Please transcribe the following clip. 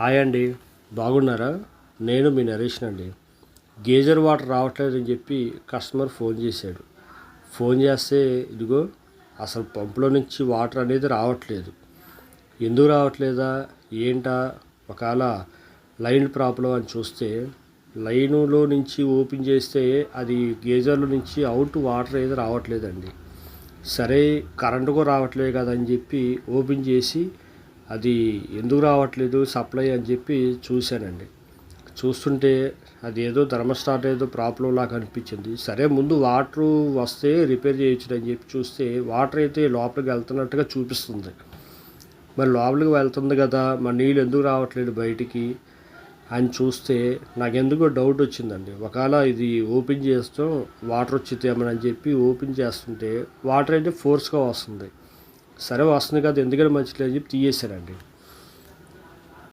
Hi అండి, బాగున్నారా? నేను మీ నరేష్ అండి. గేజర్ వాటర్ రావట్లేదని చెప్పి కస్టమర్ ఫోన్ చేశాడు. ఫోన్ చేస్తే ఇదిగో అసలు పంపులో నుంచి వాటర్ అనేది రావట్లేదు. ఎందుకు రావట్లేదా ఏంటా, ఒకవేళ లైన్ ప్రాబ్లం అని చూస్తే లైనులో నుంచి ఓపెన్ చేస్తే అది గేజర్లో నుంచి అవుట్ వాటర్ ఏది రావట్లేదండి. సరే, కరెంటు కూడా రావట్లేదు కదా అని చెప్పి ఓపెన్ చేసి అది ఎందుకు రావట్లేదు సప్లై అని చెప్పి చూశానండి. చూస్తుంటే అది ఏదో థర్మోస్టాట్ ఏదో ప్రాబ్లం లాగా అనిపించింది. సరే, ముందు వాటరు వస్తే రిపేర్ చేయొచ్చు అని చెప్పి చూస్తే వాటర్ అయితే లోపలికి వెళ్తున్నట్టుగా చూపిస్తుంది. మరి లోపలికి వెళ్తుంది కదా, మరి నీళ్ళు ఎందుకు రావట్లేదు బయటికి అని చూస్తే నాకెందుకో డౌట్ వచ్చిందండి. ఒకవేళ ఇది ఓపెన్ చేస్తాం వాటర్ వచ్చిద్దామని చెప్పి ఓపెన్ చేస్తుంటే వాటర్ అయితే ఫోర్స్గా వస్తుంది. సరే, వస్తుంది కదా ఎందుకని మంచిది అని చెప్పి తీయేశానండి.